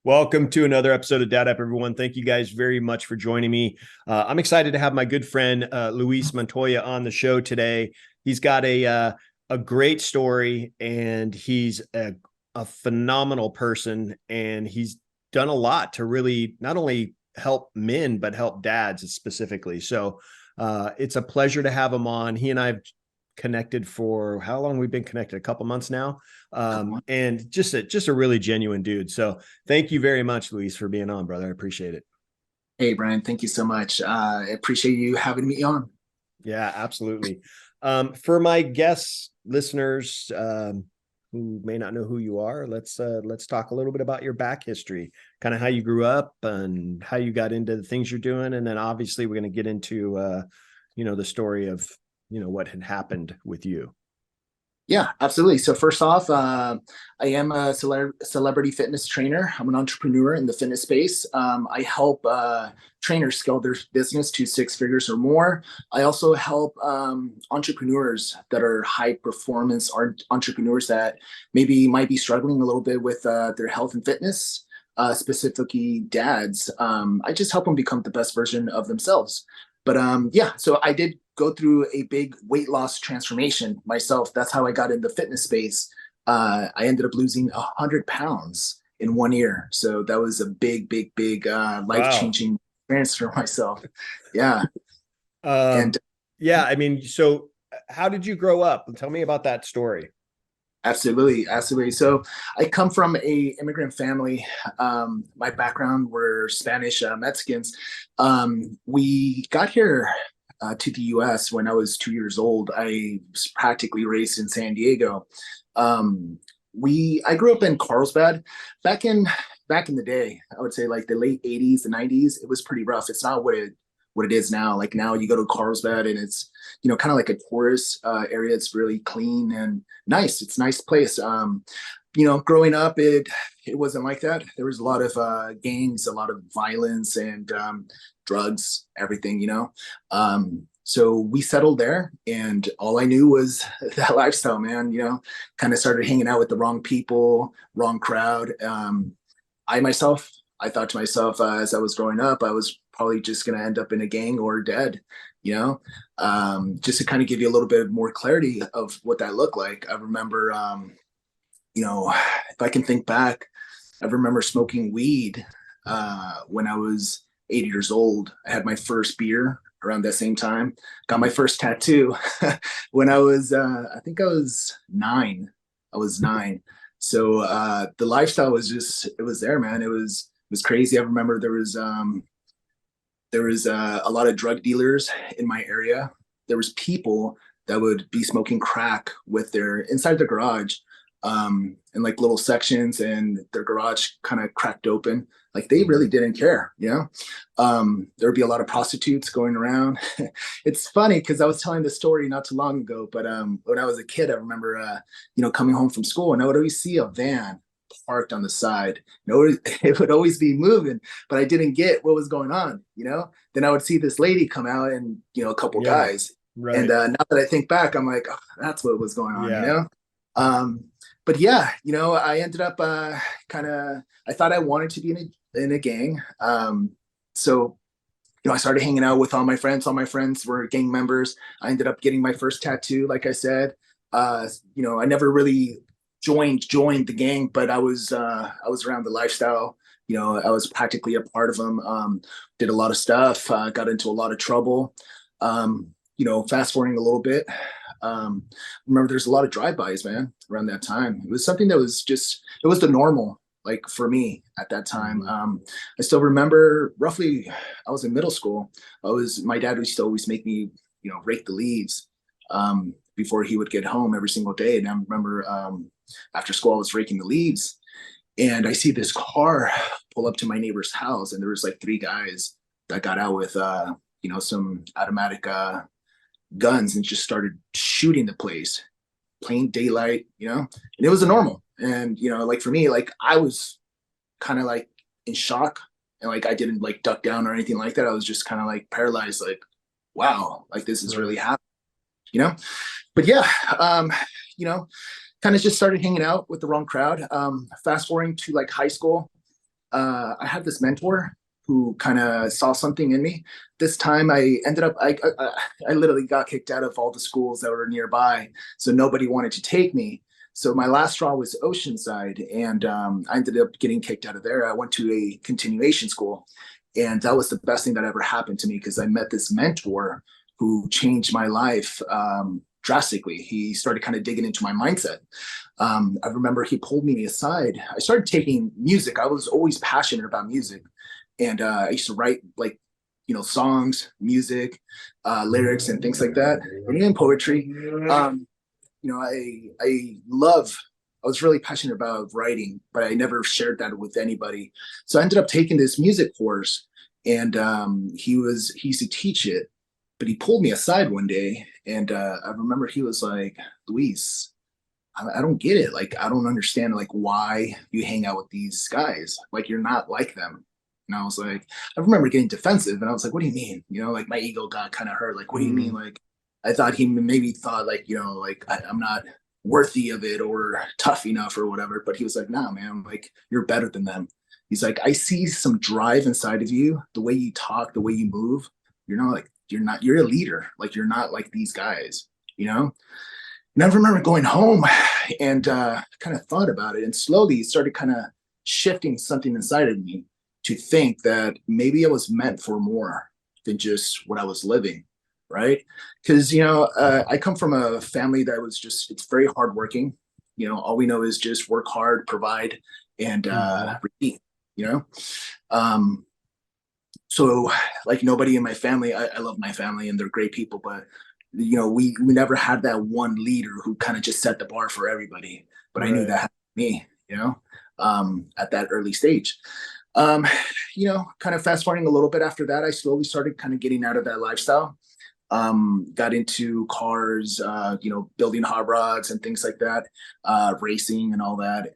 Welcome to another episode of Dad Up, everyone. Thank you guys very much for joining me. I'm excited to have my good friend Luis Montoya on the show today. He's got a great story, and he's a phenomenal person, and he's done a lot to really not only help men but help dads specifically. So it's a pleasure to have him on. He and I have connected for how long? We've been connected a couple months now, and just a really genuine dude. So thank you very much, Luis, for being on, brother. I appreciate it. Hey, Brian, thank you so much. I appreciate you having me on. Yeah, absolutely. For my guests, listeners who may not know who you are, let's talk a little bit about your back history, kind of how you grew up and how you got into the things you're doing, and then obviously we're going to get into the story of what had happened with you. Yeah, absolutely. So first off, I am a celebrity fitness trainer. I'm an entrepreneur in the fitness space. I help trainers scale their business to six figures or more. I also help entrepreneurs that are high performance entrepreneurs that maybe might be struggling a little bit with their health and fitness. Specifically dads. I just help them become the best version of themselves. But yeah, so I did go through a big weight loss transformation myself. That's how I got in the fitness space. I ended up losing 100 pounds in 1 year. So that was a big life Wow. changing experience for myself. Yeah. Um, And yeah, I mean, so how did you grow up? Tell me about that story. absolutely. So I come from a immigrant family. My background were Spanish Mexicans. We got here to the U.S. when I was 2 years old. I was practically raised in San Diego. I grew up in Carlsbad back in the day. I would say like the late '80s, the '90s. It was pretty rough. It's not what it is now. Like now you go to Carlsbad and it's kind of like a tourist area. It's really clean and nice. It's a nice place. Growing up, it wasn't like that. There was a lot of gangs, a lot of violence, and drugs, everything. So we settled there, and all I knew was that lifestyle, man. Kind of started hanging out with the wrong people, wrong crowd. I thought to myself as I was growing up, I was probably just going to end up in a gang or dead. Just to kind of give you a little bit more clarity of what that looked like. I remember, if I can think back, I remember smoking weed when I was 8 years old. I had my first beer around that same time. Got my first tattoo when I think I was 9. I was 9. So the lifestyle it was there, man. It was crazy. I remember there was a lot of drug dealers in my area. There was people that would be smoking crack with their inside the garage, in like little sections, and their garage kind of cracked open. Like they really didn't care. There would be a lot of prostitutes going around. It's funny because I was telling this story not too long ago, but when I was a kid, I remember coming home from school, and I would always see a van parked on the side. It would always be moving, but I didn't get what was going on. Then I would see this lady come out and a couple Yeah, guys, and right. now that I think back, I'm like, oh, that's what was going on. Yeah. But yeah, I ended up I thought I wanted to be in a gang. So I started hanging out with all my friends. All my friends were gang members. I ended up getting my first tattoo, like I said. I never really joined the gang, but I was around the lifestyle. I was practically a part of them. Did a lot of stuff. Got into a lot of trouble. Fast forwarding a little bit. Remember, there's a lot of drive-bys, man, around that time. It was something that was it was the normal, like for me at that time. Mhm. I still remember roughly, I was in middle school. My dad used to always make me, rake the leaves before he would get home every single day. And I remember after school, I was raking the leaves, and I see this car pull up to my neighbor's house, and there was like 3 guys that got out with some automatic guns and just started shooting the place, plain daylight, and it was a normal. And like for me, like I was kind of like in shock, and like I didn't like duck down or anything like that. I was just kind of like paralyzed, like, wow, like this is really Right. happening, you know. But yeah, you know, kind of just started hanging out with the wrong crowd. Fast forwarding to like high school, I had this mentor who kind of saw something in me. This time I ended up, I literally got kicked out of all the schools that were nearby. So nobody wanted to take me. So my last straw was Oceanside, and I ended up getting kicked out of there. I went to a continuation school, and that was the best thing that ever happened to me because I met this mentor who changed my life drastically. He started kind of digging into my mindset. I remember he pulled me aside. I started taking music. I was always passionate about music, and I used to write like songs, music, lyrics, and things like that, and even poetry. I love. I was really passionate about writing, but I never shared that with anybody. So I ended up taking this music course, and he used to teach it, but he pulled me aside one day, and I remember he was like, "Luis, I don't get it. Like, I don't understand like why you hang out with these guys. Like, you're not like them." And I was like, I remember getting defensive, and I was like, "What do you mean?" Like my ego got kind of hurt. Like, what do you mean? Mm. Like, I thought he maybe thought like like I'm not worthy of it or tough enough or whatever. But he was like, "Nah, man. Like, you're better than them." He's like, "I see some drive inside of you. The way you talk, the way you move. You're a leader. Like, you're not like these guys." You know. And I remember going home and kind of thought about it, and slowly started kind of shifting something inside of me to think that maybe I was meant for more than just what I was living, right? Because I come from a family that was it's very hardworking. All we know is just work hard, provide, and Mhm. repeat. You know, um, so like nobody in my family, I love my family and they're great people, but we never had that one leader who kind of just set the bar for everybody. But I knew Right. that happened to me, at that early stage. Um, kind of fast forwarding a little bit after that, I slowly started kind of getting out of that lifestyle. Got into cars, building hot rods and things like that, racing and all that.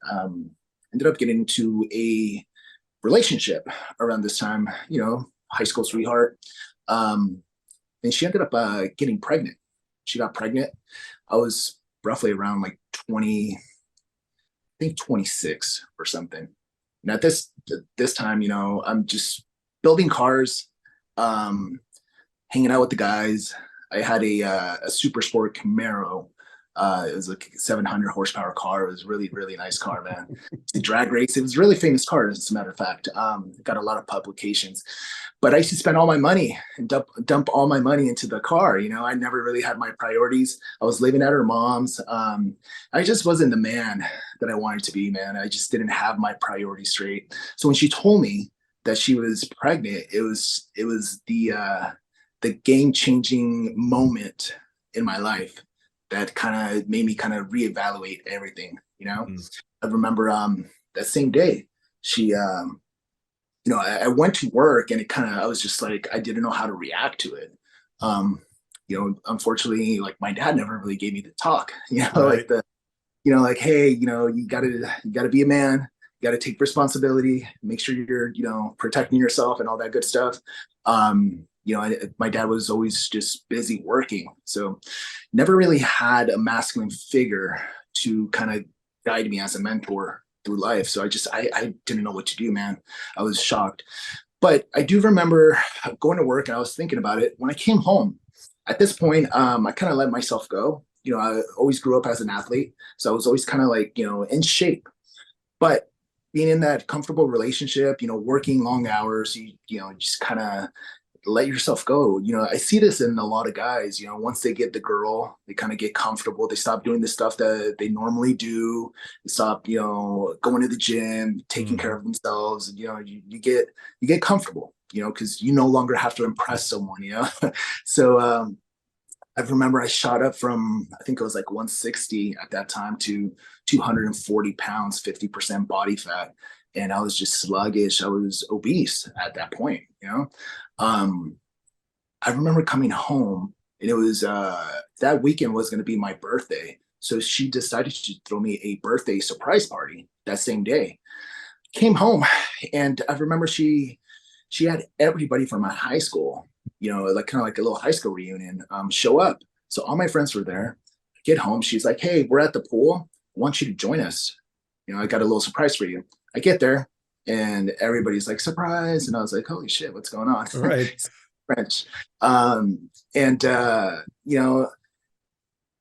Ended up getting into a relationship around this time, high school sweetheart. Um, and she ended up getting pregnant. She got pregnant. I was roughly around like 20, I think 26 or something. And at this time, I'm just building cars, um, hanging out with the guys. I had a super sport Camaro. It was like a 700 horsepower car. It was really, really nice car, man. It's a drag race. It was a really famous car, as a matter of fact. Got a lot of publications. But I used to spend all my money and dump all my money into the car. I never really had my priorities. I was living at her mom's. I just wasn't the man that I wanted to be, man. I just didn't have my priorities straight. So when she told me that she was pregnant, it was the game changing moment in my life that kind of made me kind of reevaluate everything. Mm. I remember that same day she I went to work and I was just like I didn't know how to react to it. Um, Unfortunately, like my dad never really gave me the talk, like Right. like, hey, you gotta be a man, you gotta take responsibility, make sure you're, protecting yourself and all that good stuff. My dad was always just busy working, so never really had a masculine figure to kind of guide me as a mentor through life. So I didn't know what to do, man. I was shocked. But I do remember going to work and I was thinking about it. When I came home, at this point, I kind of let myself go. I always grew up as an athlete. So I was always kind of like, in shape. But being in that comfortable relationship, working long hours, just kind of let yourself go. I see this in a lot of guys, once they get the girl, they kind of get comfortable. They stop doing the stuff that they normally do. They stop, going to the gym, taking care Mhm. of themselves. You get comfortable, because you no longer have to impress someone. So I remember I shot up from, I think it was like 160 at that time to 240 pounds, 50% body fat. And I was just sluggish. I was obese at that point. Um, I remember coming home and it was that weekend was going to be my birthday. So she decided to throw me a birthday surprise party that same day. Came home and I remember she had everybody from my high school, like kind of like a little high school reunion, show up. So all my friends were there. I get home, she's like, "Hey, we're at the pool. I want you to join us. I got a little surprise for you." I get there. and everybody's like, surprise. And I was like, holy shit, what's going on? Right. French. And you know,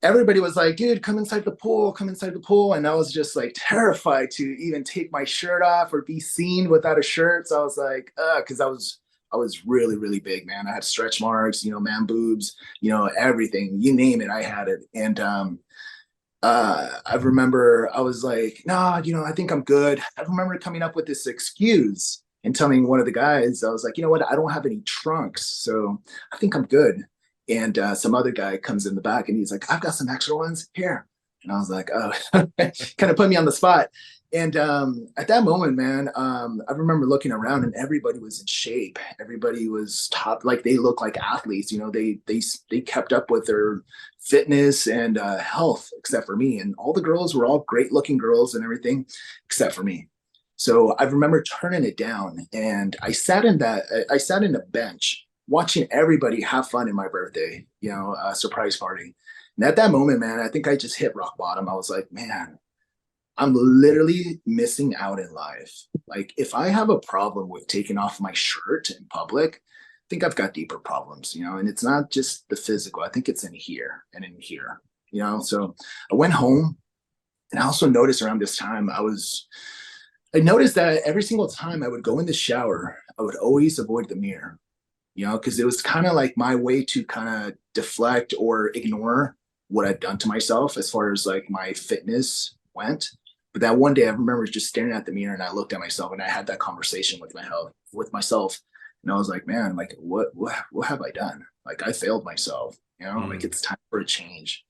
everybody was like, dude, come inside the pool, come inside the pool. And I was just like terrified to even take my shirt off or be seen without a shirt. So I was like, because I was really, really big, man. I had stretch marks, you know, man boobs, you know, everything, you name it, I had it. And I remember I was like, nah, you know, I think I'm good. I remember coming up with this excuse and telling one of the guys, I was like, you know what, I don't have any trunks, so I think I'm good. And some other guy comes in the back and he's like, I've got some extra ones here. And I was like, oh, kind of put me on the spot. And at that moment, man, I remember looking around and everybody was in shape. Everybody was top, like they looked like athletes. You know, they kept up with their fitness and health, except for me. And all the girls were all great looking girls and everything, except for me. So I remember turning it down, and I sat in a bench watching everybody have fun in my birthday, you know, surprise party. And at that moment, man, I think I just hit rock bottom. I was like, man, I'm literally missing out in life. Like, if I have a problem with taking off my shirt in public, I think I've got deeper problems, you know, and it's not just the physical. I think it's in here and in here, you know. So I went home, and I also noticed around this time, I noticed that every single time I would go in the shower, I would always avoid the mirror, you know, because it was kind of like my way to kind of deflect or ignore what I'd done to myself as far as like my fitness went. But that one day I remember just staring at the mirror and I looked at myself and I had that conversation with my health, with myself. And I was like, man, like what have I done? Like I failed myself, you know, like Mm. it's time for a change.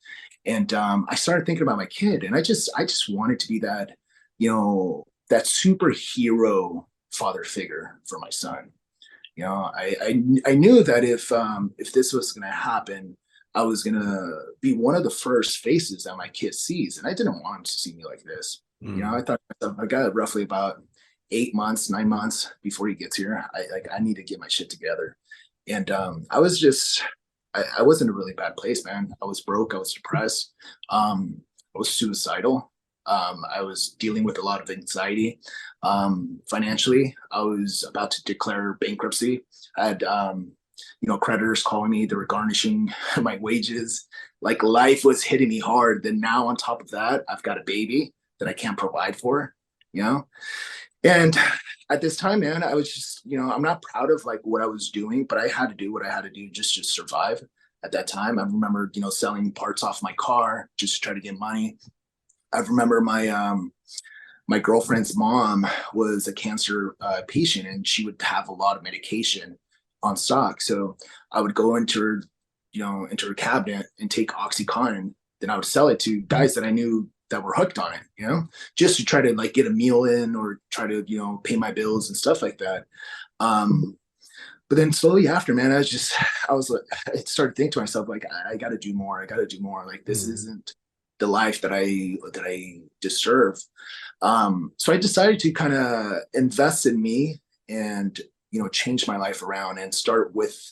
And I started thinking about my kid, and I just wanted to be that, you know, that superhero father figure for my son. You know, I knew that if this was going to happen, I was going to be one of the first faces that my kid sees, and I didn't want him to see me like this. You know, I Mm. thought I got roughly about 8 months, 9 months before he gets here. I need to get my shit together, and I was just I was in a really bad place, man. I was broke. I was depressed. I was suicidal. I was dealing with a lot of anxiety. Financially, I was about to declare bankruptcy. I had, you know, creditors calling me. They were garnishing my wages. Like life was hitting me hard. Then now on top of that, I've got a baby that I can't provide for. You know, and at this time, man, I was just, you know, I'm not proud of like what I was doing, but I had to do what I had to do just to survive at that time. I remember, you know, selling parts off my car just to try to get money. I remember my girlfriend's mom was a cancer patient, and she would have a lot of medication on stock. So I would go into her, you know, into her cabinet and take OxyContin. Then I would sell it to guys that I knew that were hooked on it, you know, just to try to like get a meal in or try to, you know, pay my bills and stuff like that. Um, but then slowly after, man, I was like, I started thinking to myself, like, I got to do more. I got to do more. Like, this Mm. isn't the life that I deserve. So I decided to kind of invest in me and, you know, change my life around and start with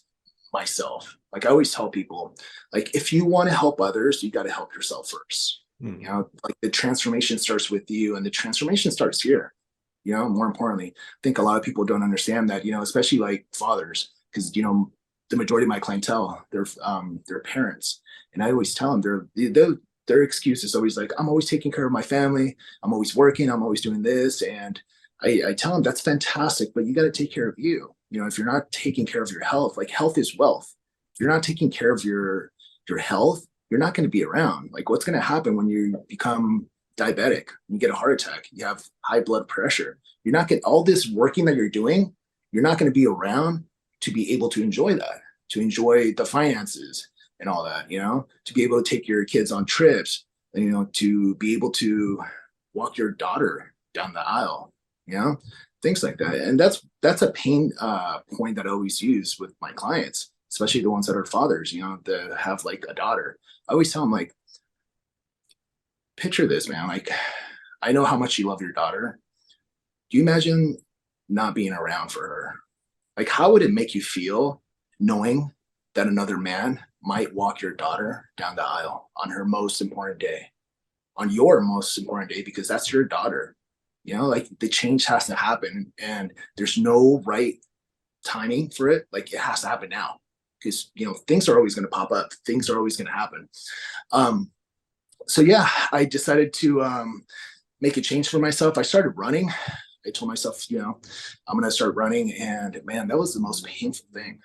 myself. Like I always tell people, like, if you want to help others, you got to help yourself first. You Mm. know, like the transformation starts with you, and the transformation starts here. You know, more importantly, I think a lot of people don't understand that, you know, especially like fathers, because, you know, the majority of my clientele, they're parents. And I always tell them their excuse is always like, I'm always taking care of my family. I'm always working. I'm always doing this. And I tell them that's fantastic, but you got to take care of you. You know, if you're not taking care of your health, like health is wealth. If you're not taking care of your health, you're not going to be around. Like what's going to happen when you become diabetic, you get a heart attack, you have high blood pressure. You're not getting all this working that you're doing. You're not going to be around to be able to enjoy that, to enjoy the finances and all that, you know, to be able to take your kids on trips, and, you know, to be able to walk your daughter down the aisle, you know, things like that. And that's a pain point that I always use with my clients, especially the ones that are fathers, you know, that have like a daughter. I always tell them like, picture this, man. Like, I know how much you love your daughter. Do you imagine not being around for her? Like, how would it make you feel knowing that another man might walk your daughter down the aisle on her most important day, on your most important day, because that's your daughter. You know, like the change has to happen, and there's no right timing for it. Like it has to happen now, because things are always going to pop up. Things are always going to happen. Um, so yeah, I decided to make a change for myself. I started running. I told myself, I'm gonna start running, and man, that was the most painful thing.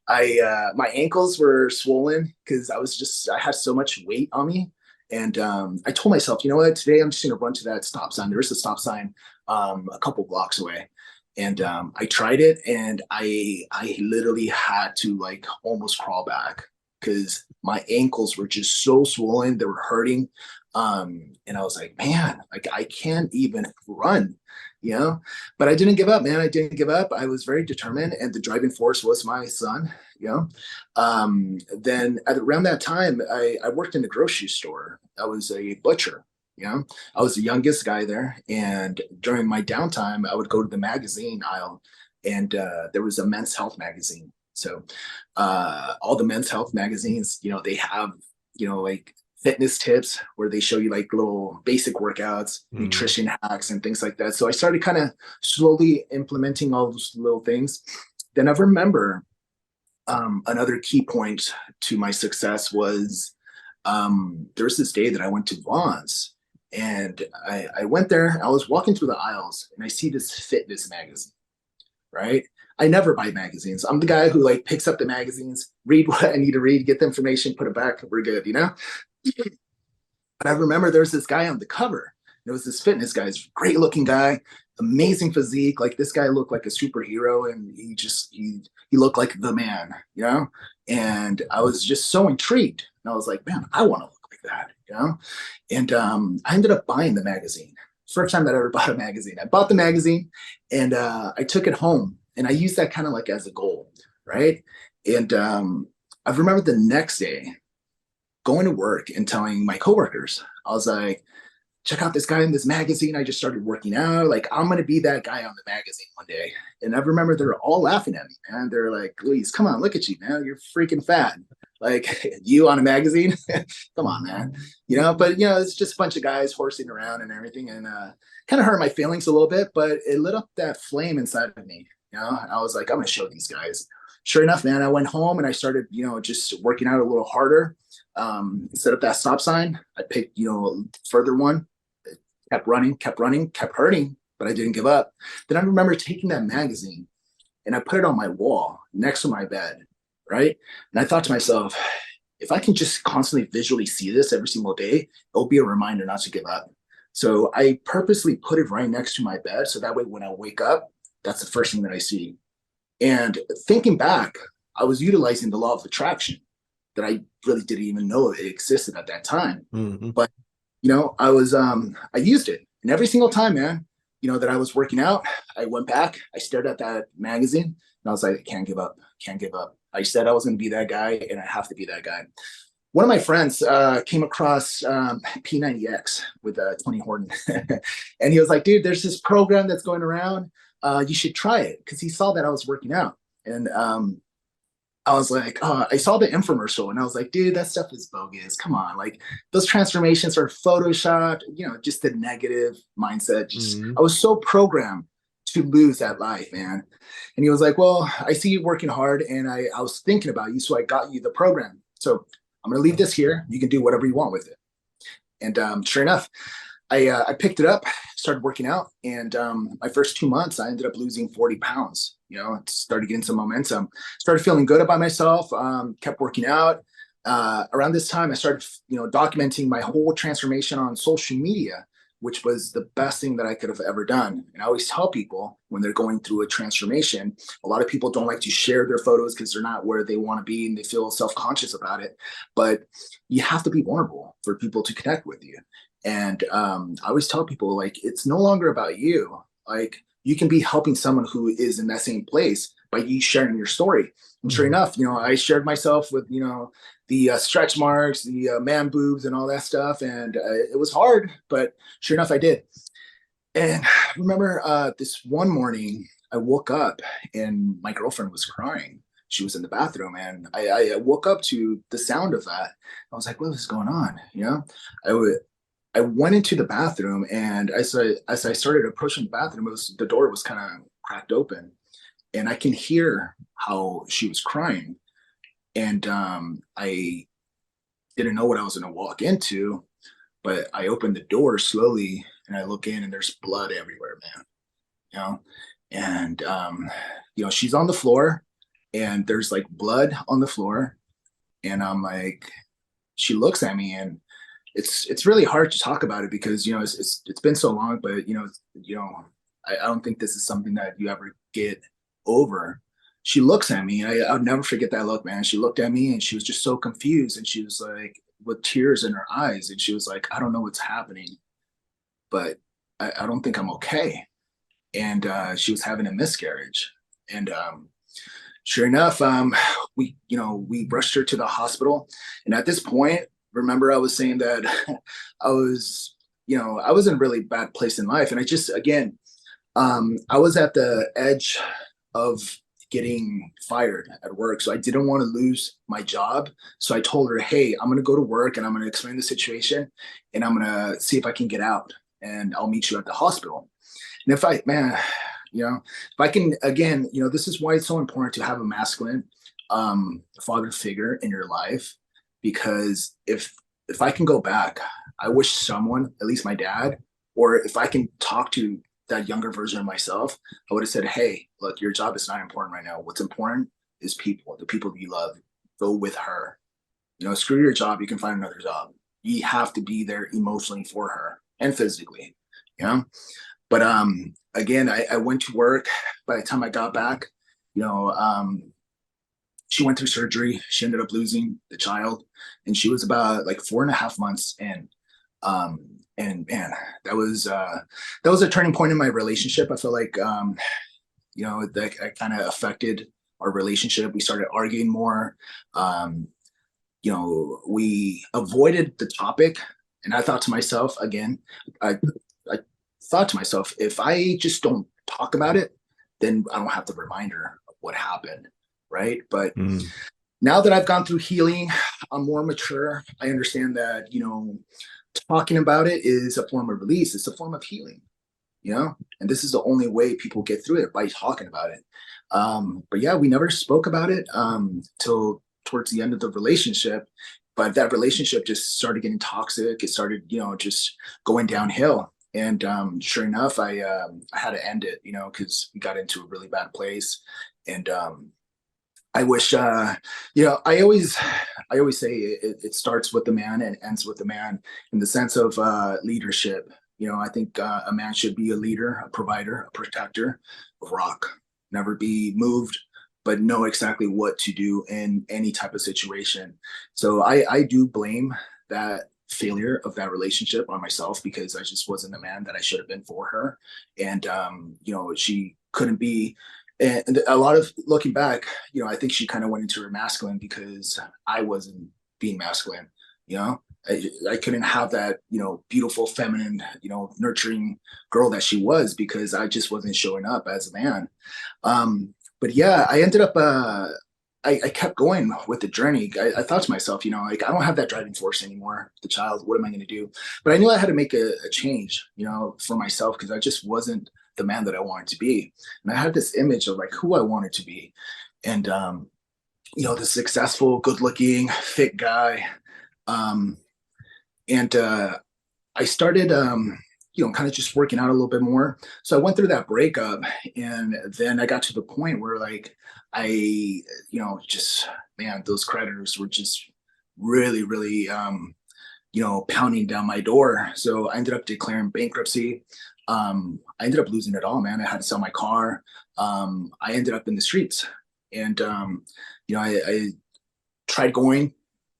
My ankles were swollen because I had so much weight on me, and I told myself, you know what, today I'm just gonna run to that stop sign. There is a stop sign a couple blocks away, and I tried it, and I literally had to like almost crawl back because my ankles were just so swollen, they were hurting. And I was like, man, like I can't even run, you know. But I didn't give up, man. I didn't give up. I was very determined, and the driving force was my son, you know. Then around that time, I worked in a grocery store. I was a butcher, you know. I was the youngest guy there, and during my downtime, I would go to the magazine aisle, and there was a men's health magazine. So all the men's health magazines, they have, like fitness tips where they show you like little basic workouts, nutrition hacks, and things like that. So I started kind of slowly implementing all those little things. Then I remember another key point to my success was there was this day that I went to Vaughn's, and I went there. I was walking through the aisles, and I see this fitness magazine, right? I never buy magazines. I'm the guy who like picks up the magazines, read what I need to read, get the information, put it back, we're good, you know? But I remember there's this guy on the cover. It was this fitness guy, this great looking guy, amazing physique. Like this guy looked like a superhero, and he looked like the man, you know? And I was just so intrigued. And I was like, man, I want to look like that, you know? And I ended up buying the magazine. First time that I ever bought a magazine. I bought the magazine, and I took it home, and I used that kind of like as a goal, right? And I remember the next day going to work and telling my coworkers, I was like, check out this guy in this magazine. I just started working out. Like, I'm going to be that guy on the magazine one day. And I remember they were all laughing at me, man. They're like, Luis, come on, look at you, man. You're freaking fat. Like, you on a magazine? Come on, man. But, it's just a bunch of guys horsing around and everything. And kind of hurt my feelings a little bit, but it lit up that flame inside of me. I was like, I'm going to show these guys. Sure enough, man, I went home and I started, just working out a little harder. Instead of that stop sign, I picked, a further one. Kept running, kept hurting, but I didn't give up. Then I remember taking that magazine and I put it on my wall next to my bed, right? And I thought to myself, if I can just constantly visually see this every single day, it'll be a reminder not to give up. So I purposely put it right next to my bed, so that way when I wake up, that's the first thing that I see. And thinking back, I was utilizing the law of attraction that I really didn't even know it existed at that time. But I used it. And every single time, man, that I was working out, I went back, I stared at that magazine, and I was like, I can't give up, can't give up. I said I was going to be that guy, and I have to be that guy. One of my friends came across P90X with Tony Horton. And he was like, dude, there's this program that's going around. You should try it, because he saw that I was working out. And I was like, oh, I saw the infomercial, and I was like, dude, that stuff is bogus. Come on. Like, those transformations are photoshopped, just the negative mindset. I was so programmed to lose that life, man. And he was like, well, I see you working hard, and I was thinking about you, so I got you the program. So I'm going to leave this here. You can do whatever you want with it. And sure enough, I picked it up, started working out, and my first 2 months, I ended up losing 40 pounds. Started getting some momentum, started feeling good about myself, kept working out. Around this time, I started, documenting my whole transformation on social media, which was the best thing that I could have ever done. And I always tell people when they're going through a transformation, a lot of people don't like to share their photos because they're not where they want to be and they feel self-conscious about it. But you have to be vulnerable for people to connect with you. And I always tell people, like, it's no longer about you. Like, you can be helping someone who is in that same place by you sharing your story. And sure enough, I shared myself with, the stretch marks, the man boobs and all that stuff. And it was hard, but sure enough, I did. And I remember this one morning, I woke up and my girlfriend was crying. She was in the bathroom, and I woke up to the sound of that. I was like, what is going on? I would, I went into the bathroom, and as I started approaching the bathroom, the door was kind of cracked open, and I can hear how she was crying. And I didn't know what I was going to walk into, but I opened the door slowly, and I look in, and there's blood everywhere, man. You know, and she's on the floor, and there's like blood on the floor, and I'm like, she looks at me, and it's really hard to talk about it because it's been so long, but I don't think this is something that you ever get over. She looks at me, and I'll never forget that look, man. She looked at me, and she was just so confused, and she was like, with tears in her eyes, and she was like, I don't know what's happening, but I don't think I'm okay. And she was having a miscarriage, and sure enough, we rushed her to the hospital. And at this point, remember, I was saying that I was, I was in a really bad place in life. And I just, again, I was at the edge of getting fired at work. So I didn't want to lose my job. So I told her, hey, I'm going to go to work, and I'm going to explain the situation, and I'm going to see if I can get out, and I'll meet you at the hospital. And if I, man, if I can, again, this is why it's so important to have a masculine father figure in your life, because if I can go back, I wish someone, at least my dad, or if I can talk to that younger version of myself, I would have said, hey, look, your job is not important right now. What's important is people, the people you love. Go with her. Screw your job. You can find another job. You have to be there emotionally for her and physically. But again, I went to work. By the time I got back, she went through surgery. She ended up losing the child, and she was about like 4.5 months in. And man, that was a turning point in my relationship. I feel like that kind of affected our relationship. We started arguing more. We avoided the topic, and I thought to myself, again, I thought to myself, if I just don't talk about it, then I don't have the reminder of what happened, right? But now that I've gone through healing, I'm more mature. I understand that, talking about it is a form of release. It's a form of healing, and this is the only way people get through it, by talking about it. But yeah, we never spoke about it till towards the end of the relationship. But that relationship just started getting toxic. It started, just going downhill. And sure enough, I had to end it, because we got into a really bad place. And I wish, I always say it starts with the man and ends with the man, in the sense of leadership. I think a man should be a leader, a provider, a protector, a rock, never be moved, but know exactly what to do in any type of situation. So I do blame that failure of that relationship on myself, because I just wasn't the man that I should have been for her. And she couldn't be. And a lot of looking back, I think she kind of went into her masculine because I wasn't being masculine. I couldn't have that, beautiful, feminine, nurturing girl that she was, because I just wasn't showing up as a man. But yeah, I ended up, I kept going with the journey. I thought to myself, like, I don't have that driving force anymore. The child, what am I going to do? But I knew I had to make a change, for myself, because I just wasn't the man that I wanted to be. And I had this image of like who I wanted to be. And, the successful, good looking, fit guy. And I started, kind of just working out a little bit more. So I went through that breakup, and then I got to the point where like just, man, those creditors were just really, really, pounding down my door. So I ended up declaring bankruptcy. I ended up losing it all, man. I had to sell my car. I ended up in the streets, and I tried going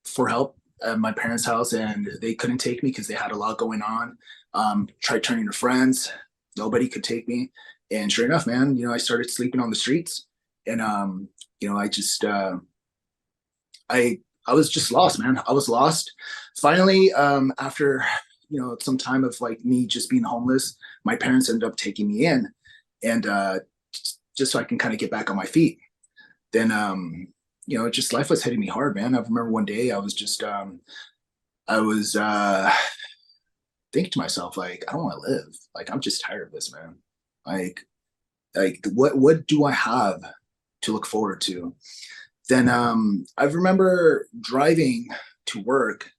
for help at my parents' house, and they couldn't take me because they had a lot going on. Tried turning to friends, nobody could take me, and sure enough, man, I started sleeping on the streets, and I just I was just lost, man. I was lost. Finally, after some time of like me just being homeless, my parents ended up taking me in, and just so I can kind of get back on my feet. Then just life was hitting me hard, man. I remember one day I was just I was thinking to myself, like, I don't want to live. Like, I'm just tired of this, man. Like, what do I have to look forward to? Then I remember driving to work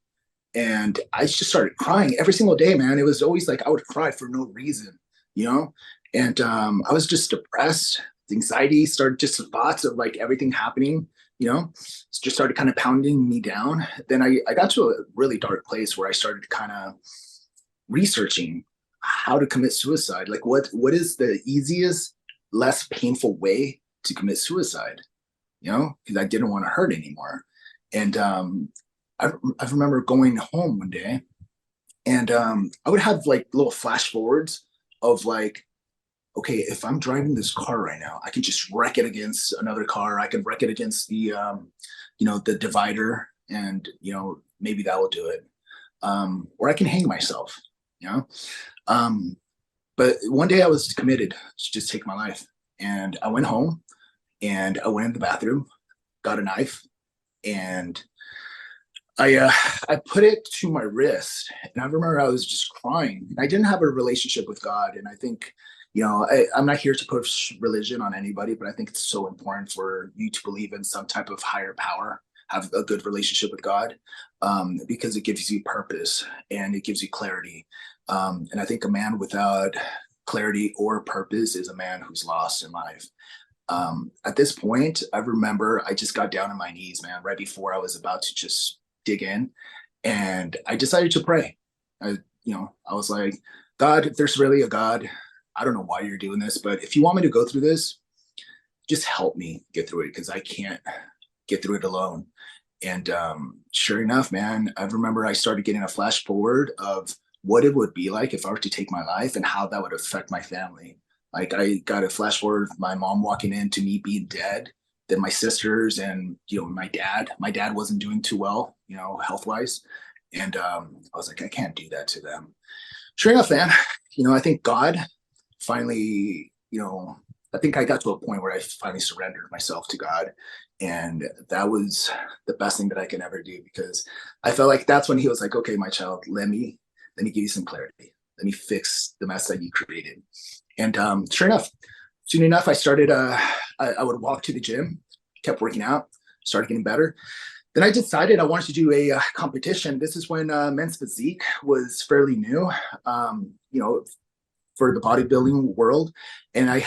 and I just started crying every single day, man. It was always like I would cry for no reason, you know? And I was just depressed. The anxiety started, just thoughts of like everything happening, just started kind of pounding me down. Then I got to a really dark place where I started kind of researching how to commit suicide. Like what is the easiest, less painful way to commit suicide? Because I didn't want to hurt anymore. And I remember going home one day and I would have like little flash forwards of like, okay, if I'm driving this car right now, I can just wreck it against another car. I can wreck it against the divider, and maybe that will do it. Or I can hang myself. You know. But one day I was committed to just take my life, and I went home, and I went in the bathroom, got a knife, and I put it to my wrist, and I remember I was just crying. I didn't have a relationship with God, and I think, I'm not here to push religion on anybody, but I think it's so important for you to believe in some type of higher power, have a good relationship with God, because it gives you purpose and it gives you clarity. And I think a man without clarity or purpose is a man who's lost in life. At this point, I remember I just got down on my knees, man, right before I was about to just dig in, and I decided to pray. I was like, God, if there's really a God, I don't know why you're doing this, but if you want me to go through this, just help me get through it, because I can't get through it alone. And sure enough, man, I remember I started getting a flash forward of what it would be like if I were to take my life and how that would affect my family. Like I got a flash forward, my mom walking in to me being dead, then my sisters and my dad. My dad wasn't doing too well, health wise, and I was like, I can't do that to them. Sure enough, man, I think God finally, I think I got to a point where I finally surrendered myself to God, and that was the best thing that I can ever do, because I felt like that's when He was like, okay, my child, let me give you some clarity. Let me fix the mess that you created. And sure enough, soon enough, I started, I would walk to the gym, kept working out, started getting better. Then I decided I wanted to do a competition. This is when men's physique was fairly new, for the bodybuilding world. And I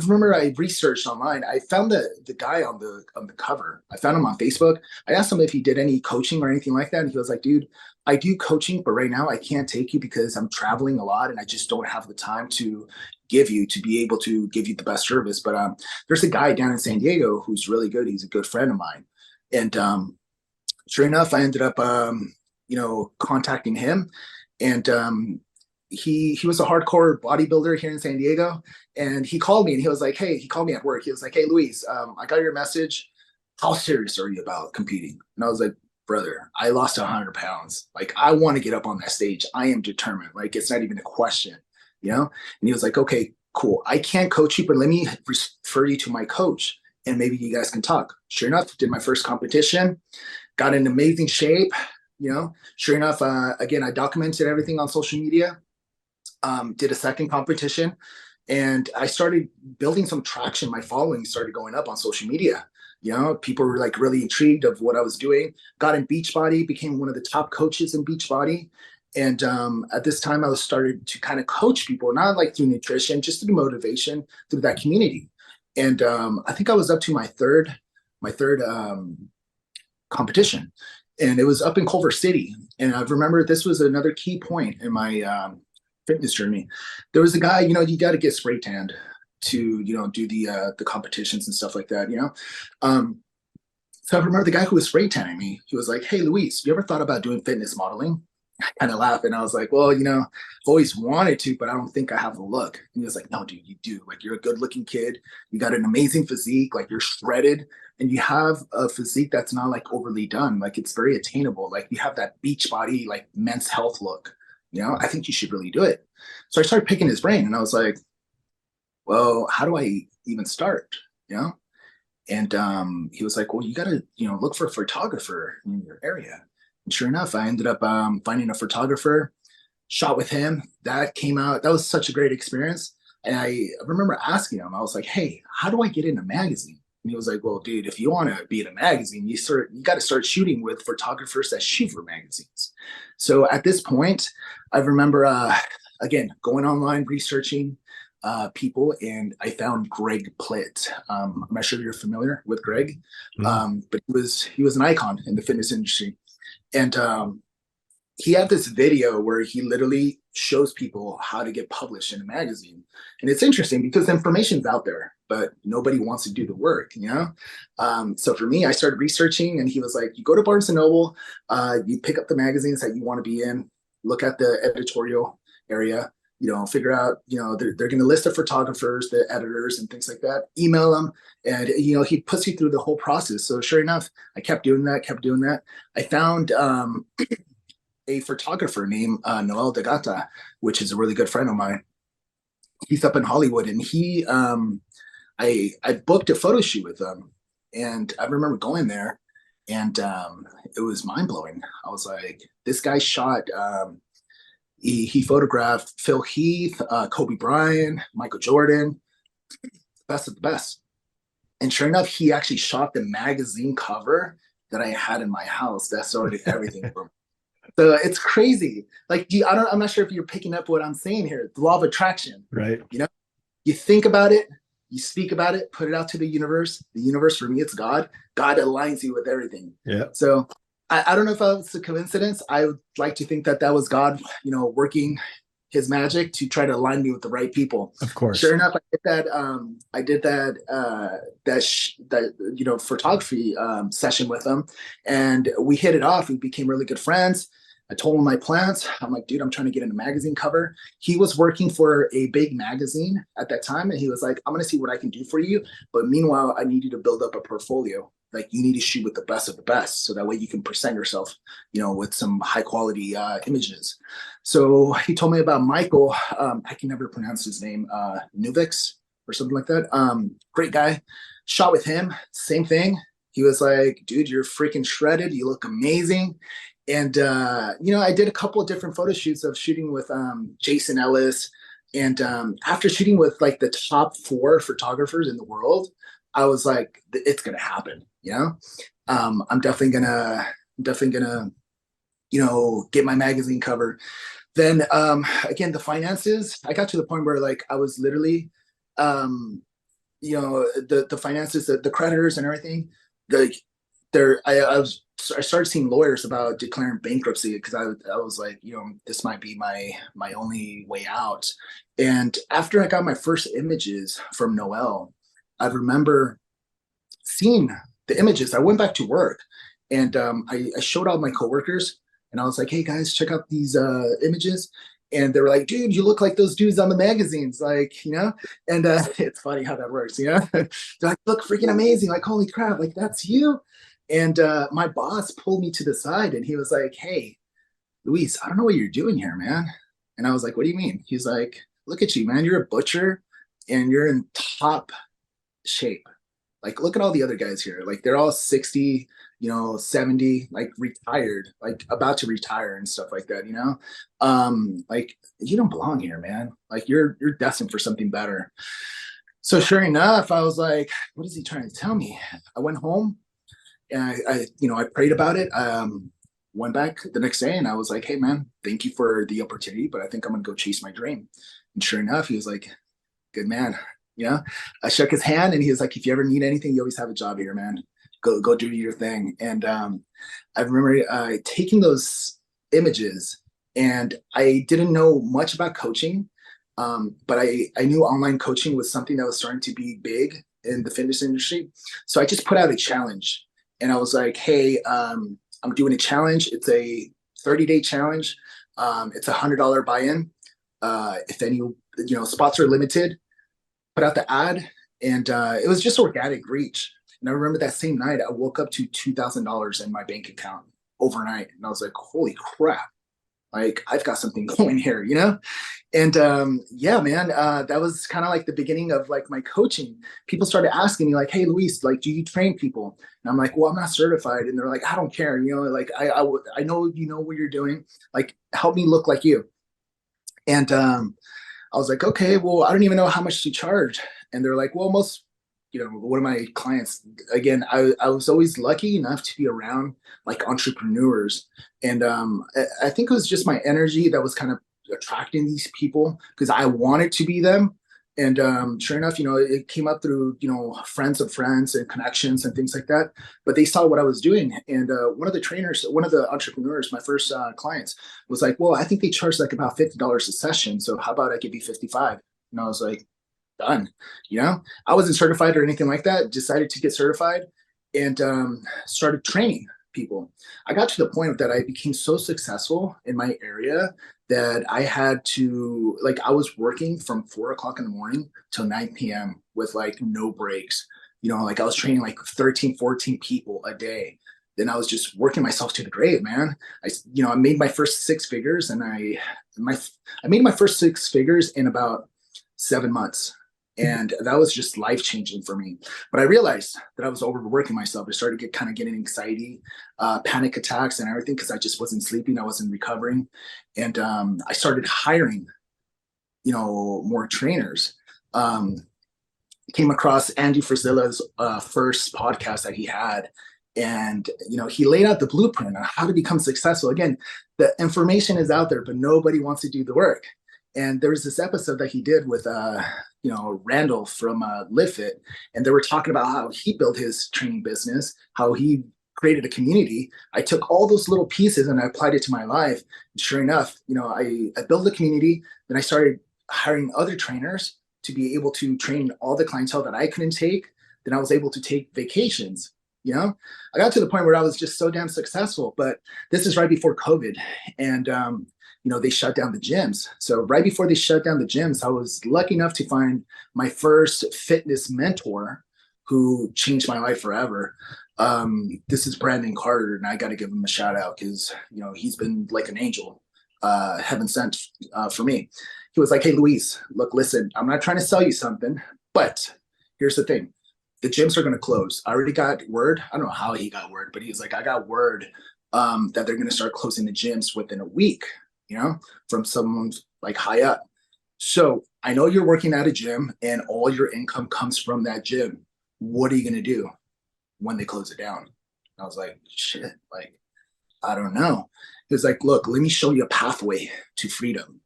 remember I researched online. I found the guy on the cover. I found him on Facebook. I asked him if he did any coaching or anything like that. And he was like, dude, I do coaching, but right now I can't take you because I'm traveling a lot and I just don't have the time to be able to give you the best service. But there's a guy down in San Diego who's really good. He's a good friend of mine. And sure enough, I ended up contacting him. And he was a hardcore bodybuilder here in San Diego, and he called me and he was like, hey, he called me at work. He was like, hey, Luis, I got your message. How serious are you about competing? And I was like, brother, I lost 100 pounds. Like, I want to get up on that stage. I am determined. Like, it's not even a question, And he was like, okay, cool. I can't coach you, but let me refer you to my coach and maybe you guys can talk. Sure enough, did my first competition, got in amazing shape. Sure enough, again, I documented everything on social media. Did a second competition, and I started building some traction. My following started going up on social media. People were like really intrigued of what I was doing. Got in Beachbody, became one of the top coaches in Beachbody. And at this time, I was started to kind of coach people, not like through nutrition, just through motivation through that community. And I think I was up to my third competition, and it was up in Culver City. And I remember this was another key point in my fitness journey. There was a guy, you got to get spray tanned to, do the competitions and stuff like that, So I remember the guy who was spray tanning me, he was like, hey, Luis, you ever thought about doing fitness modeling? I kind of laughed and I was like, well, I've always wanted to, but I don't think I have the look. And he was like, no, dude, you do. Like, you're a good looking kid. You got an amazing physique. Like, you're shredded and you have a physique that's not like overly done. Like, it's very attainable. Like, you have that beach body, like men's health look. I think you should really do it. So I started picking his brain and I was like, well, how do I even start? And he was like, well, you got to, look for a photographer in your area. And sure enough, I ended up finding a photographer. shot with him. That came out. That was such a great experience. And I remember asking him, I was like, hey, how do I get in a magazine? And he was like, well, dude, if you want to be in a magazine, you got to start shooting with photographers that shoot for magazines. So at this point, I remember, again, going online, researching people, and I found Greg Plitt. I'm not sure if you're familiar with Greg, Mm. but he was an icon in the fitness industry. And he had this video where he literally shows people how to get published in a magazine. And it's interesting because the information's out there, but nobody wants to do the work, you know? So for me, I started researching, and he was like, you go to Barnes and Noble, you pick up the magazines that you want to be in, look at the editorial area, figure out, they're going to list the photographers, the editors, and things like that, email them. And, he puts you through the whole process. So sure enough, I kept doing that. I found, a photographer named Noel Degata, which is a really good friend of mine. He's up in Hollywood, and I booked a photo shoot with him, and I remember going there, and it was mind blowing. I was like, this guy shot. He photographed Phil Heath, Kobe Bryant, Michael Jordan, best of the best. And sure enough, he actually shot the magazine cover that I had in my house. That started everything for me. So it's crazy. Like, I'm not sure if you're picking up what I'm saying here. The law of attraction, Right. You think about it, you speak about it, put it out to the universe. The universe, for me, it's God. God aligns you with everything. Yeah. So I don't know if that was a coincidence. I would like to think that was God, working his magic to try to align me with the right people. Of course. Sure enough, I did that photography session with him, and we hit it off. We became really good friends. I told him my plans. I'm like, dude, I'm trying to get in a magazine cover. He was working for a big magazine at that time, and he was like, I'm going to see what I can do for you. But meanwhile, I need you to build up a portfolio. Like, you need to shoot with the best of the best, so that way you can present yourself, with some high quality images. So he told me about Michael. I can never pronounce his name, Nuvix or something like that. Great guy. Shot with him. Same thing. He was like, dude, you're freaking shredded. You look amazing. And, I did a couple of different photo shoots of shooting with Jason Ellis. And after shooting with like the top 4 photographers in the world, I was like, it's going to happen. I'm definitely gonna, get my magazine cover. Then, again, the finances, I got to the point where like, I was literally, the finances, the creditors and everything, I started seeing lawyers about declaring bankruptcy, because I was like, this might be my only way out. And after I got my first images from Noel, I remember seeing the images. I went back to work, and I showed all my coworkers, and I was like, hey guys, check out these images. And they were like, dude, you look like those dudes on the magazines, like, and it's funny how that works. They're like, look freaking amazing, like, holy crap, like, that's you. And my boss pulled me to the side, and he was like, hey, Luis, I don't know what you're doing here, man. And I was like, what do you mean? He's like, look at you, man, you're a butcher, and you're in top shape. Like, look at all the other guys here. Like, they're all 60, 70, like retired, like about to retire and stuff like that, like, you don't belong here, man. Like, you're destined for something better. So sure enough, I was like, what is he trying to tell me? I went home, and I prayed about it. Went back the next day, and I was like, hey man, thank you for the opportunity, but I think I'm gonna go chase my dream. And sure enough, he was like, good man. I shook his hand, and he was like, if you ever need anything, you always have a job here, man. Go do your thing. And I remember taking those images, and I didn't know much about coaching, but I knew online coaching was something that was starting to be big in the fitness industry. So I just put out a challenge, and I was like, hey, I'm doing a challenge. It's a 30-day challenge. It's $100 buy-in. If any, spots are limited, put out the ad, and it was just organic reach. And I remember that same night, I woke up to $2,000 in my bank account overnight, and I was like, holy crap, like, I've got something going here, And yeah, man, that was kind of like the beginning of like my coaching. People started asking me like, hey, Luis, like, do you train people? And I'm like, well, I'm not certified. And they're like, I don't care, like, I know what you're doing, like, help me look like you. And I was like, okay, well, I don't even know how much to charge. And they're like, well, most, one of my clients, again, I was always lucky enough to be around like entrepreneurs. And I think it was just my energy that was kind of attracting these people because I wanted to be them. And sure enough, it came up through, friends of friends and connections and things like that. But they saw what I was doing. And one of the trainers, one of the entrepreneurs, my first clients was like, well, I think they charge like about $50 a session. So how about I give you 55? And I was like, done. I wasn't certified or anything like that. Decided to get certified and started training people. I got to the point that I became so successful in my area that I had to, like, I was working from 4 o'clock in the morning till 9 p.m. with like no breaks. Like I was training like 13, 14 people a day. Then I was just working myself to the grave, man. I made my first six figures, and I made my first six figures in about 7 months. And that was just life changing for me. But I realized that I was overworking myself. I started kind of getting anxiety, panic attacks, and everything because I just wasn't sleeping. I wasn't recovering, and I started hiring, more trainers. Um, Came across Andy Frizilla's first podcast that he had, and he laid out the blueprint on how to become successful. Again, the information is out there, but nobody wants to do the work. And there was this episode that he did with Randall from LiftFit, and they were talking about how he built his training business, how he created a community. I took all those little pieces and I applied it to my life. And sure enough, I built a community. Then I started hiring other trainers to be able to train all the clientele that I couldn't take. Then I was able to take vacations. I got to the point where I was just so damn successful. But this is right before COVID, and they shut down the gyms. So right before they shut down the gyms, I was lucky enough to find my first fitness mentor who changed my life forever. This is Brandon Carter, and I got to give him a shout out because he's been like an angel, heaven sent for me. He was like, "Hey, Luis, look, listen, I'm not trying to sell you something, but here's the thing: the gyms are going to close. I already got word. I don't know how he got word, but he was like, I got word that they're going to start closing the gyms within a week." From someone like high up. So I know you're working at a gym and all your income comes from that gym. What are you going to do when they close it down? And I was like, shit, like, I don't know. He was like, look, let me show you a pathway to freedom.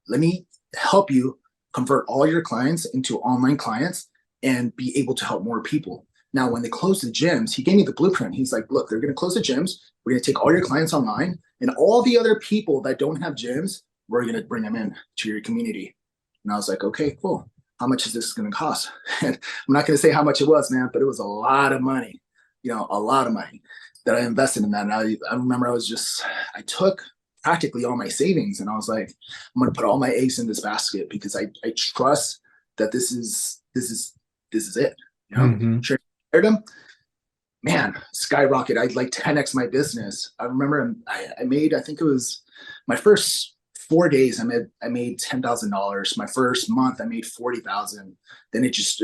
Let me help you convert all your clients into online clients and be able to help more people. Now, when they close the gyms, he gave me the blueprint. He's like, look, they're going to close the gyms. We're going to take all your clients online, and all the other people that don't have gyms, we're going to bring them in to your community. And I was like, okay, cool. How much is this going to cost? And I'm not going to say how much it was, man, but it was a lot of money, a lot of money that I invested in that. And I remember I took practically all my savings, and I was like, I'm going to put all my eggs in this basket because I trust that this is it. Mm-hmm. Sure. Man, skyrocket. I'd like 10x my business. I remember I made, I think it was my first 4 days, I made $10,000. My first month, I made 40,000. Then it just,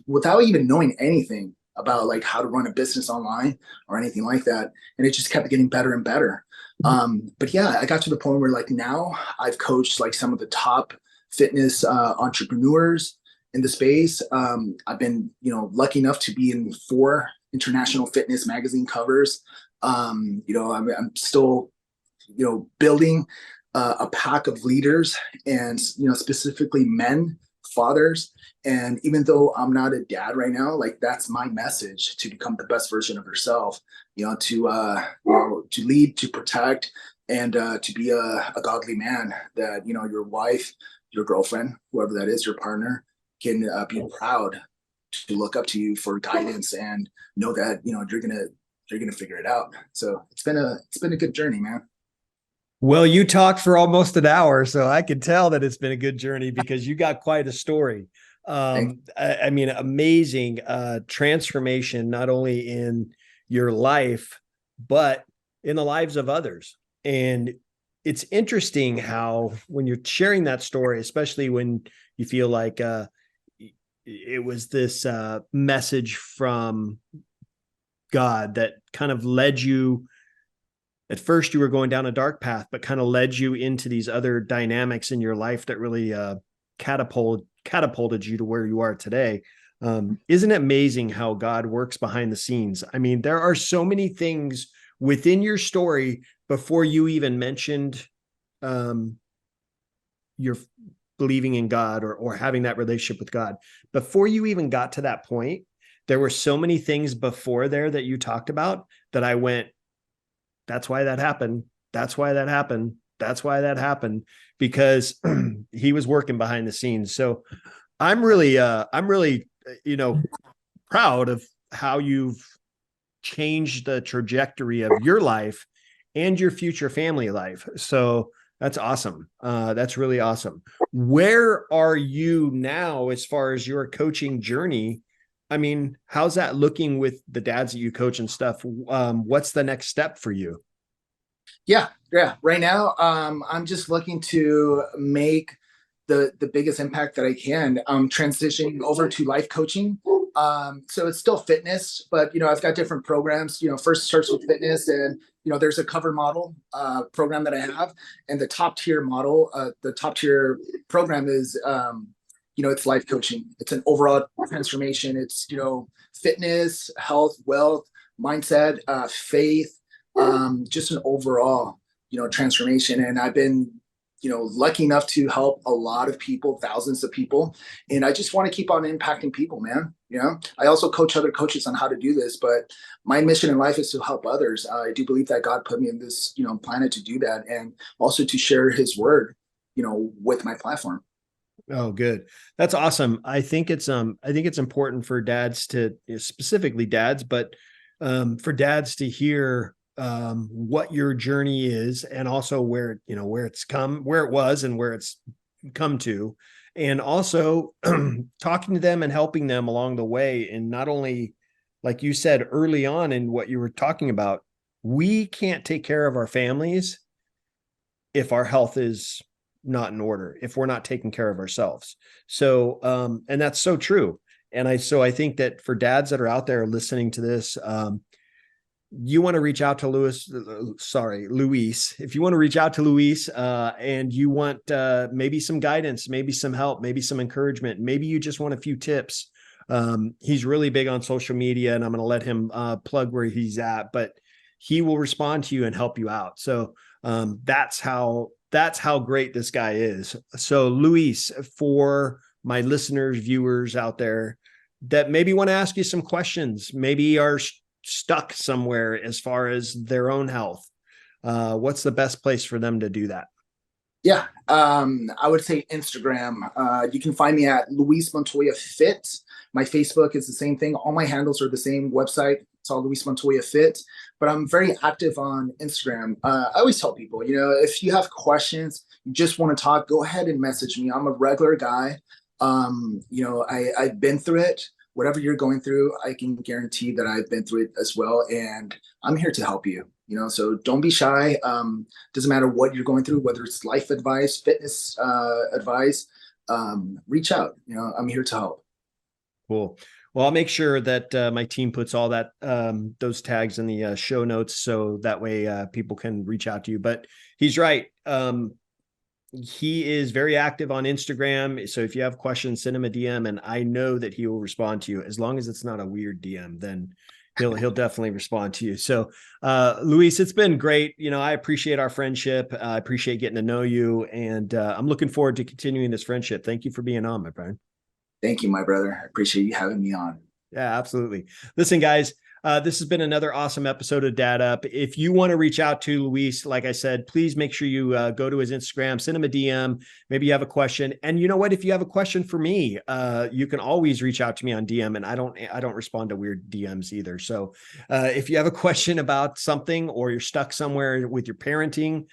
without even knowing anything about like how to run a business online or anything like that. And it just kept getting better and better. But yeah, I got to the point where like now I've coached like some of the top fitness entrepreneurs in the space. I've been, lucky enough to be in 4 international fitness magazine covers. I'm still, building a pack of leaders and, specifically men, fathers. And even though I'm not a dad right now, like that's my message to become the best version of yourself, to lead, to protect, and to be a godly man that, your wife, your girlfriend, whoever that is, your partner, can be proud to look up to you for guidance and know that you're gonna figure it out. So it's been a good journey, man. Well, you talked for almost an hour, so I can tell that it's been a good journey because you got quite a story. I mean, amazing transformation, not only in your life, but in the lives of others. And it's interesting how when you're sharing that story, especially when you feel like it was this message from God that kind of led you at first you were going down a dark path, but kind of led you into these other dynamics in your life that really catapulted you to where you are today. Isn't it amazing how God works behind the scenes? I mean, there are so many things within your story before you even mentioned your believing in God or having that relationship with God. Before you even got to that point, there were so many things before there that you talked about that I went, that's why that happened. That's why that happened. That's why that happened, because he was working behind the scenes. So I'm really, proud of how you've changed the trajectory of your life and your future family life. So that's awesome. That's really awesome. Where are you now as far as your coaching journey? I mean, how's that looking with the dads that you coach and stuff? What's the next step for you? Yeah, yeah. Right now, I'm just looking to make the biggest impact that I can. Transitioning over to life coaching. So it's still fitness, but I've got different programs. First starts with fitness, and there's a cover model program that I have, and the top tier model, the top tier program is it's life coaching. It's an overall transformation. It's fitness, health, wealth, mindset, faith, just an overall transformation. And I've been lucky enough to help a lot of people, thousands of people, and I just want to keep on impacting people, man. I also coach other coaches on how to do this, but my mission in life is to help others. I do believe that God put me in this planet to do that, and also to share his word with my platform. Oh, good. That's awesome. I think it's important for dads to, specifically dads, but for dads to hear what your journey is, and also where, where it was and where it's come to, and also talking to them and helping them along the way. And not only, like you said early on in what you were talking about, we can't take care of our families if our health is not in order, if we're not taking care of ourselves. So, and that's so true. And I think that for dads that are out there listening to this, you want to reach out to Luis, if you want to reach out to Luis, and you want, maybe some guidance, maybe some help, maybe some encouragement, maybe you just want a few tips. He's really big on social media, and I'm going to let him, plug where he's at, but he will respond to you and help you out. So, that's how great this guy is. So Luis, for my listeners, viewers out there that maybe want to ask you some questions, maybe are stuck somewhere as far as their own health, what's the best place for them to do that? Yeah, I would say Instagram. You can find me at Luis Montoya Fit. My Facebook is the same thing. All my handles are the same. Website, it's all Luis Montoya Fit. But I'm very active on Instagram. I always tell people, if you have questions, you just want to talk, go ahead and message me. I'm a regular guy. I've been through it. Whatever you're going through, I can guarantee that I've been through it as well. And I'm here to help you. So don't be shy. Doesn't matter what you're going through, whether it's life advice, fitness advice, reach out. I'm here to help. Cool. Well, I'll make sure that my team puts all that, those tags in the show notes, so that way people can reach out to you. But he's right. He is very active on Instagram. So if you have questions, send him a DM, and I know that he will respond to you. As long as it's not a weird DM, then he'll definitely respond to you. So, Luis, it's been great. I appreciate our friendship. I appreciate getting to know you, and I'm looking forward to continuing this friendship. Thank you for being on, my friend. Thank you, my brother. I appreciate you having me on. Yeah, absolutely. Listen, guys, this has been another awesome episode of Dad Up. If you want to reach out to Luis, like I said, please make sure you go to his Instagram, send him a DM. Maybe you have a question. And you know what? If you have a question for me, you can always reach out to me on DM, and I don't respond to weird DMs either. So if you have a question about something, or you're stuck somewhere with your parenting,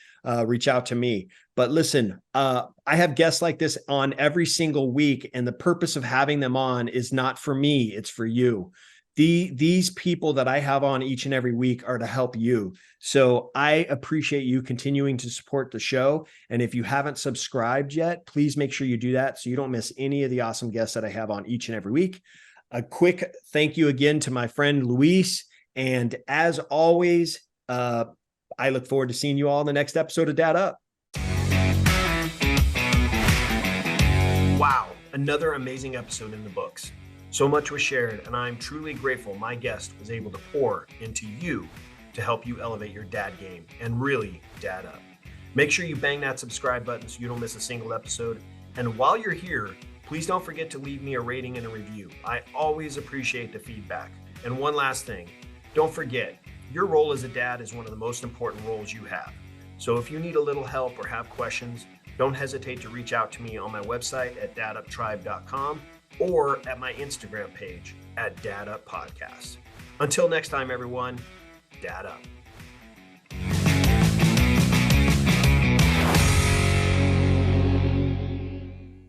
reach out to me. But listen, I have guests like this on every single week, and the purpose of having them on is not for me, it's for you. These people that I have on each and every week are to help you. So I appreciate you continuing to support the show. And if you haven't subscribed yet, please make sure you do that so you don't miss any of the awesome guests that I have on each and every week. A quick thank you again to my friend Luis. And as always, I look forward to seeing you all in the next episode of Dad Up. Wow, another amazing episode in the books. So much was shared, and I'm truly grateful my guest was able to pour into you to help you elevate your dad game and really dad up. Make sure you bang that subscribe button so you don't miss a single episode. And while you're here, please don't forget to leave me a rating and a review. I always appreciate the feedback. And one last thing, don't forget, your role as a dad is one of the most important roles you have. So if you need a little help or have questions, don't hesitate to reach out to me on my website at daduptribe.com or at my Instagram page at Dad Up Podcast. Until next time, everyone, Dad Up.